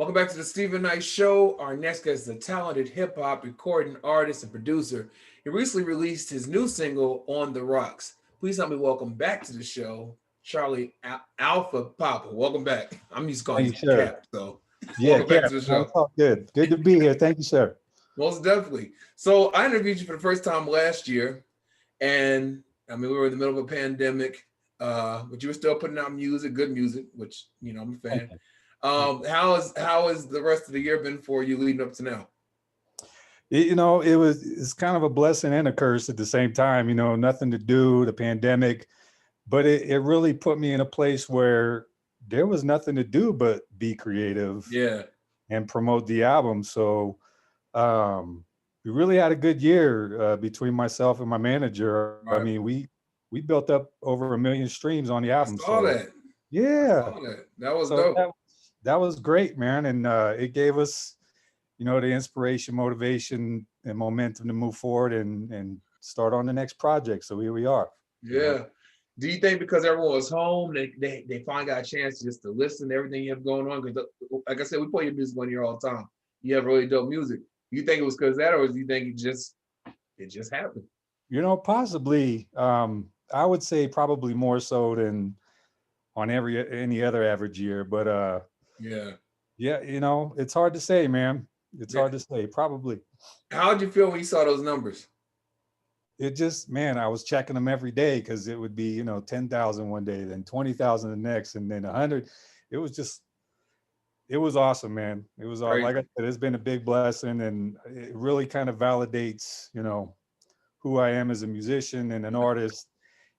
Welcome back to the Stephen Knight Show. Our next guest is a talented hip hop recording artist and producer. He recently released his new single, On the Rocks. Please help me welcome back to the show, Charlie Alpha Papa. Welcome back. I'm used to calling Thank you you, sir. Cap, so Yeah, welcome back Cap. to the No, show. it's all good. Good to be here. Thank you, sir. Most definitely. So I interviewed you for the first time last year, and I mean we were in the middle of a pandemic, but you were still putting out music, good music, which I'm a Thank fan. you. How has the rest of the year been for you leading up to now? It's kind of a blessing and a curse at the same time. Nothing to do, the pandemic, but it really put me in a place where there was nothing to do but be creative. Yeah. And promote the album. So we really had a good year between myself and my manager. Right. I mean, we built up over 1 million streams on the album. I saw that. Yeah. I saw that. That was So dope. that was great, man. And it gave us, the inspiration, motivation, and momentum to move forward and start on the next project. So here we are. Yeah. Do you think because everyone was home, they finally got a chance just to listen to everything you have going on? Because, like I said, we play your music on here all the time. You have really dope music. Do you think it was because of that, or do you think it just happened? Possibly. I would say probably more so than on any other average year. But yeah, it's hard to say, man. It's hard to say. Probably. How did you feel when you saw those numbers? It just, man, I was checking them every day because it would be, 10,000 one day, then 20,000 the next, and then 100. It was awesome, man. It was all, like I said, it's been a big blessing, and it really kind of validates, who I am as a musician and an artist.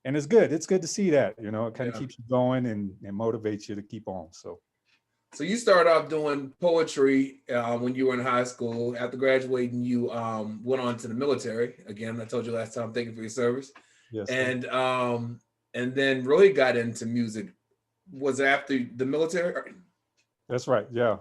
And it's good. It's good to see that, it kind of keeps you going and motivates you to keep on. So you started off doing poetry when you were in high school. After graduating, you went on to the military. Again, I told you last time, thank you for your service. Yes. And then really got into music. Was it after the military? That's right. Yeah.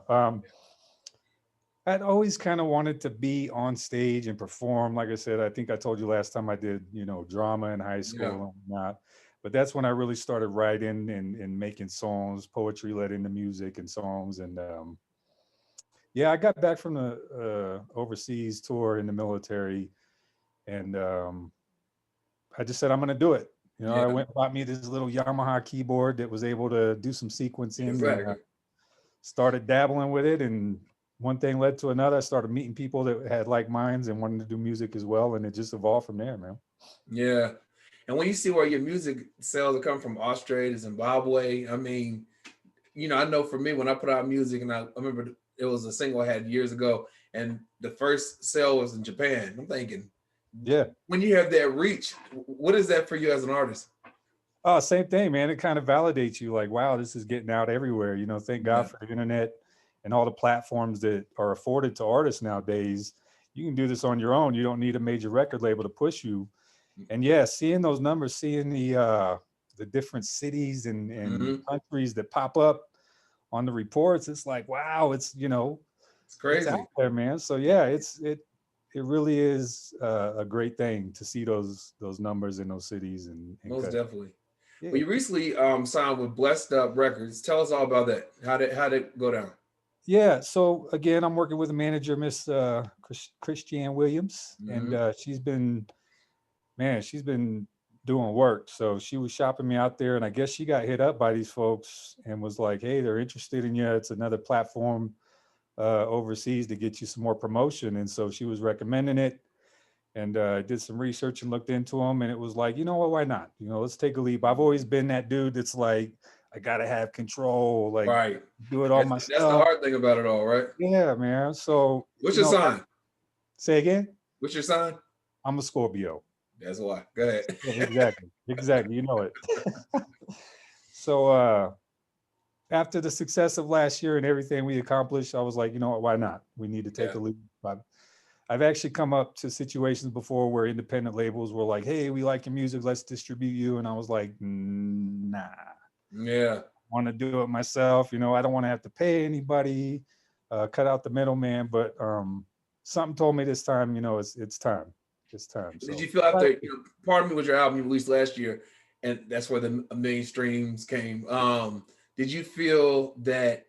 I'd always kind of wanted to be on stage and perform. Like I said, I think I told you last time I did, drama in high school and whatnot. But that's when I really started writing and making songs. Poetry led into music and songs. And I got back from the overseas tour in the military, and I just said, I'm going to do it. I went and bought me this little Yamaha keyboard that was able to do some sequencing. Exactly. And started dabbling with it, and one thing led to another. I started meeting people that had like minds and wanted to do music as well, and it just evolved from there, man. Yeah. And when you see where your music sales are coming from, Australia, Zimbabwe, I mean, I know for me, when I put out music, and I remember it was a single I had years ago, and the first sale was in Japan. I'm thinking, when you have that reach, what is that for you as an artist? Oh, same thing, man. It kind of validates you, like, wow, this is getting out everywhere. Thank God for the internet and all the platforms that are afforded to artists nowadays. You can do this on your own. You don't need a major record label to push you. And seeing those numbers, seeing the different cities and countries that pop up on the reports, it's like, wow, it's it's crazy, it's out there, man. So it really is a great thing to see those numbers in those cities and most countries. definitely. Well, you recently signed with Blessed Up Records. Tell us all about that. How did it go down? Yeah, so again, I'm working with a manager, Miss Christiane Williams, and she's been doing work. So she was shopping me out there, and I guess she got hit up by these folks and was like, hey, they're interested in you. It's another platform overseas to get you some more promotion. And so she was recommending it, and did some research and looked into them, and it was like, what, why not? Let's take a leap. I've always been that dude that's like, I gotta have control, like do it all myself. That's the hard thing about it all, right? Yeah, man. So what's your sign? Say again? What's your sign? I'm a Scorpio. That's why. Go ahead. Exactly. You know it. So after the success of last year and everything we accomplished, I was like, what, why not? We need to take a leap. I've actually come up to situations before where independent labels were like, hey, we like your music, let's distribute you. And I was like, nah. Yeah. I want to do it myself. I don't want to have to pay anybody, cut out the middleman. But something told me this time, it's time. It's time. So. Did you feel after, Part of Me was your album you released last year, and that's where the 1 million streams came. Did you feel that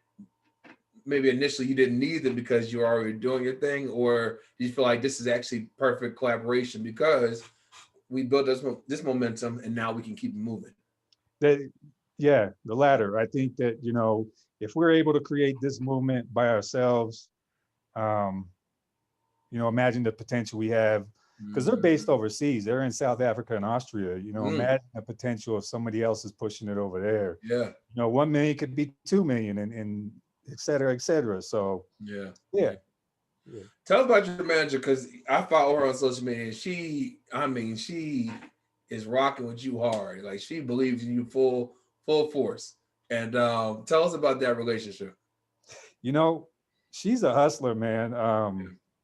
maybe initially you didn't need them because you're already doing your thing, or do you feel like this is actually perfect collaboration because we built this momentum and now we can keep it moving? That, yeah, the latter. I think that, if we're able to create this movement by ourselves, um, imagine the potential we have, because they're based Mm-hmm. overseas. They're in South Africa and Austria. Mm, Imagine the potential if somebody else is pushing it over there. yeah, 1 million could be 2 million, and et cetera, et cetera. So yeah, yeah, yeah. yeah, Tell us about your manager because I follow her on social media. And she is rocking with you hard. Like she believes in you full force. And tell us about that relationship. you know, she's a hustler, man. Yeah.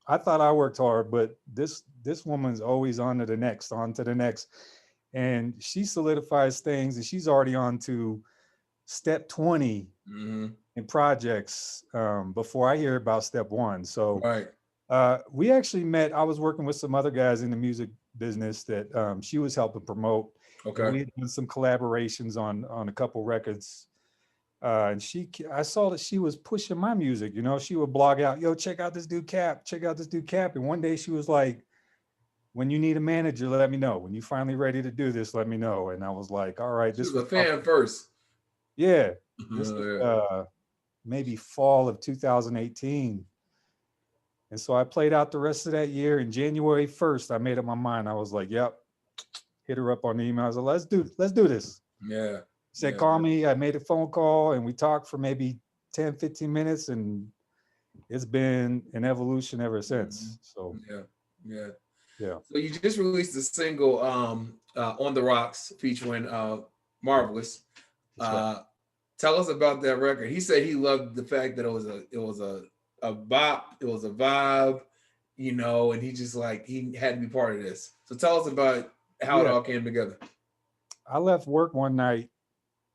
I thought I worked hard, but this woman's always on to the next, and she solidifies things, and she's already on to step 20 Mm-hmm. in projects before I hear about step one. So Right. we actually met. I was working with some other guys in the music business that she was helping promote, and Okay. we had done some collaborations on a couple records. And I saw that she was pushing my music. She would blog out, "Yo, check out this dude Cap, check out this dude Cap." And one day she was like, "When you need a manager, let me know. When you finally ready to do this, let me know." And I was like, "All right." She This was a was fan first. yeah, this was Yeah. maybe fall of 2018. And so I played out the rest of that year. And January 1st, I made up my mind. I was like, "Yep." Hit her up on the email. I was like, let's do this. Yeah. She said, Yeah. "Call me." I made a phone call and we talked for maybe 10, 15 minutes, and it's been an evolution ever since. So Yeah. Yeah. yeah. So you just released a single On the Rocks featuring Marvelous. That's right. Uh Tell us about that record. He said he loved the fact that it was a bop, it was a vibe, and he just like he had to be part of this. So tell us about how it Yeah. all came together. I left work one night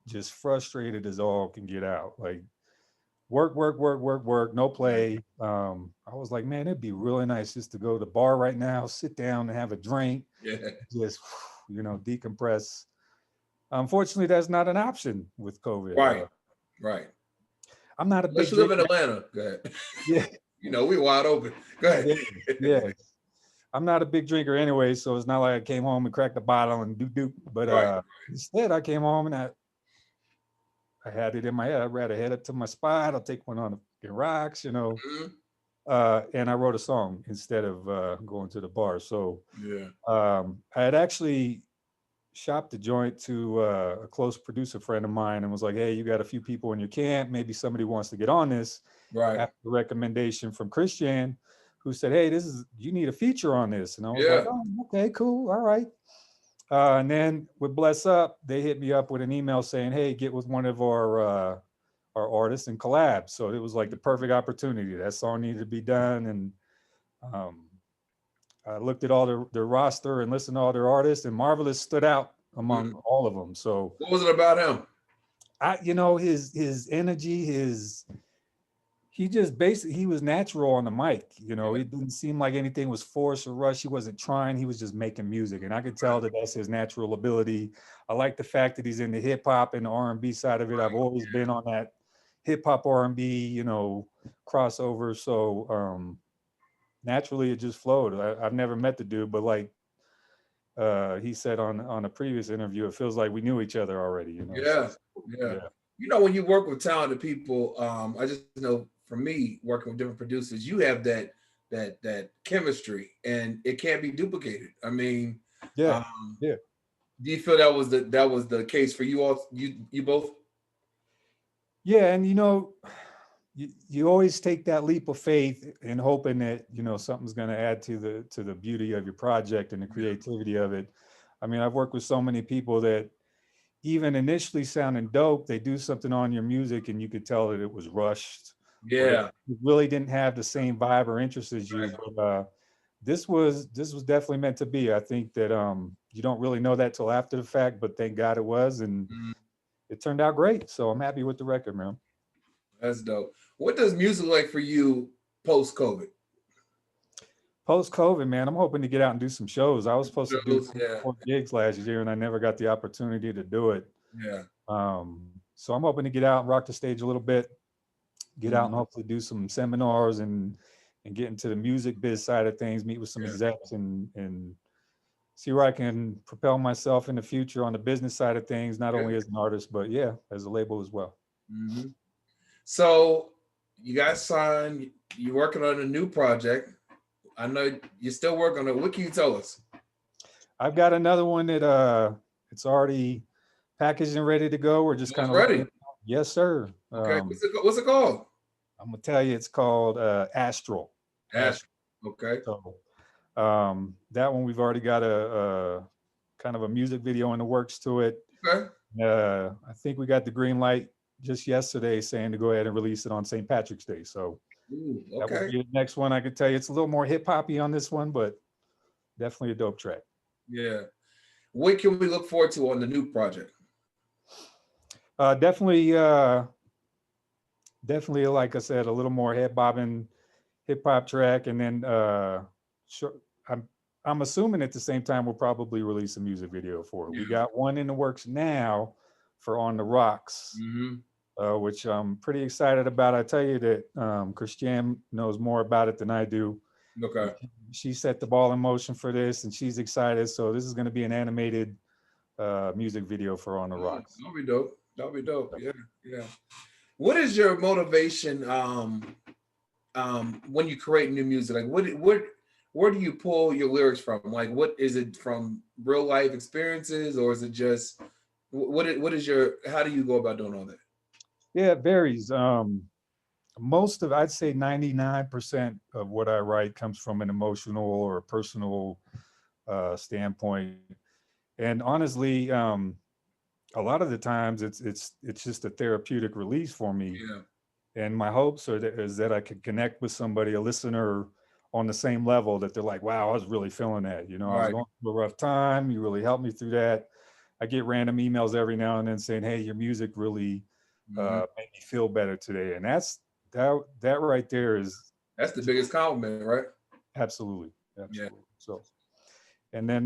just frustrated as all can get out. Like work, work, work, work, work, no Yeah. play. I was like, man, it'd be really nice just to go to the bar right now, sit down and have a drink, Yeah. just decompress. Unfortunately, that's not an option with COVID. Right. Right. I'm not a Unless big you live in drinker. Atlanta. Go ahead. Yeah, We wide open. Go ahead. yeah, yeah. I'm not a big drinker anyway, so it's not like I came home and cracked a bottle and do. But Right. instead, I came home and I had it in my head. I'd rather head up to my spot. I'll take one on the rocks. Mhm. And I wrote a song instead of going to the bar. So Yeah. I had actually shopped the joint to a close producer friend of mine and was like, "Hey, you got a few people in your camp. Maybe somebody wants to get on this." Right. After the recommendation from Christian, who said, "Hey, you need a feature on this." And I was like, Yeah. "Oh, okay, cool, all right." And then with Bless Up, they hit me up with an email saying, "Hey, get with one of our artists and collab." So it was like the perfect opportunity. That song needed to be done, and um, I looked at all their roster and listened to all their artists, and Marvelous stood out among Mhm. all of them. So What was it about him? his energy, he just basically he was natural on the mic. Yeah. It didn't seem like anything was forced or rushed. He wasn't trying. He was just making music, and I could tell that that's his natural ability. I like the fact that he's in the hip hop and the R&B side of it. I've always been on that hip hop R&B, crossover. So naturally, it just flowed. I've never met the dude, but like he said on a previous interview, it feels like we knew each other already. So Yeah, yeah. yeah, When you work with talented people, I just know for me working with different producers, you have that chemistry, and it can't be duplicated. yeah, Um, yeah. do you feel that was the case for you all? You both? Yeah, and you always take that leap of faith in hoping that something's going to add to the beauty of your project and the Yeah, creativity of it. I mean, I've worked with so many people that even initially sounding dope, they do something on your music and you could tell that it was rushed, or it yeah, really didn't have the same vibe or interest as you. right. But this was definitely meant to be. I think that you don't really know that till after the fact, but thank God it was, and Mhm. it turned out great. So I'm happy with the record, man. That's dope. What does music like for you post COVID? Post COVID, man, I'm hoping to get out and do some shows. I was supposed to do Shows, yeah, 4 gigs last year, and I never got the opportunity to do it. yeah, So I'm hoping to get out and rock the stage a little bit. get out and hopefully do some seminars and get into the music biz side of things, meet with some execs and see where I can propel myself in the future on the business side of things, not only as an artist, but as a label as well. So you got signed, you're working on a new project. I know you're still working on it. What can you tell us? I've got another one that it's already packaged and ready to go. We're just kind of ready. Yes, sir. Okay. What's it called? I'm gonna tell you, it's called Astral. Astral. Okay. So, that one we've already got a kind of a music video in the works to it. Okay. I think we got the green light just yesterday saying to go ahead and release it on St. Patrick's Day. So that will be the next one. I could tell you it's a little more hip hoppy on this one, but definitely a dope track. Yeah. What can we look forward to on the new project? Definitely, like I said, a little more head bobbing hip hop track, and then I'm assuming at the same time we'll probably release a music video for it. We got one in the works now for On the Rocks, which I'm pretty excited about. I tell you that Christiane knows more about it than I do. Okay. She set the ball in motion for this, and she's excited. So this is going to be an animated music video for On the Rocks. That'll be dope. That'll be dope. Yeah. What is your motivation when you create new music? Like, where do you pull your lyrics from? Like, what is it from real life experiences, or is it just what is your? How do you go about doing all that? Yeah, it varies. I'd say 99% of what I write comes from an emotional or a personal standpoint, and honestly, a lot of the times it's just a therapeutic release for me. And my hopes is that I could connect with somebody, a listener, on the same level, that they're like, wow, I was really feeling that. I was going through a rough time. You really helped me through that. I get random emails every now and then saying, hey, your music really made me feel better today. And that right there that's the biggest compliment, right? Absolutely. Yeah. So, and then,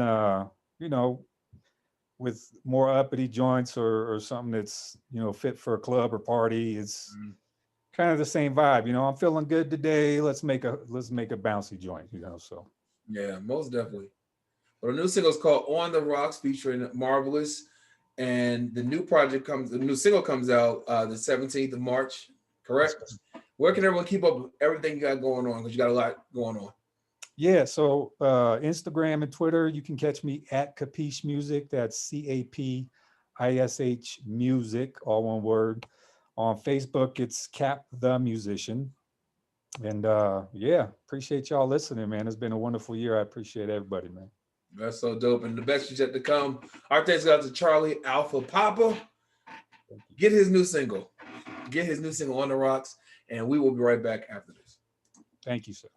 with more uppity joints or something that's, fit for a club or party, it's kind of the same vibe. I'm feeling good today. Let's make a bouncy joint, so. Yeah, most definitely. Well, the new single is called On the Rocks featuring Marvelous. And the new single comes out the 17th of March, correct? Where can everyone keep up with everything you got going on? Because you got a lot going on. Yeah, so Instagram and Twitter, you can catch me at Capiche Music. That's CAPISH Music, all one word. On Facebook, it's Cap the Musician. And appreciate y'all listening, man. It's been a wonderful year. I appreciate everybody, man. That's so dope. And the best is yet to come. Our thanks go out to Charlie Alpha Papa. Get his new single On the Rocks. And we will be right back after this. Thank you, sir.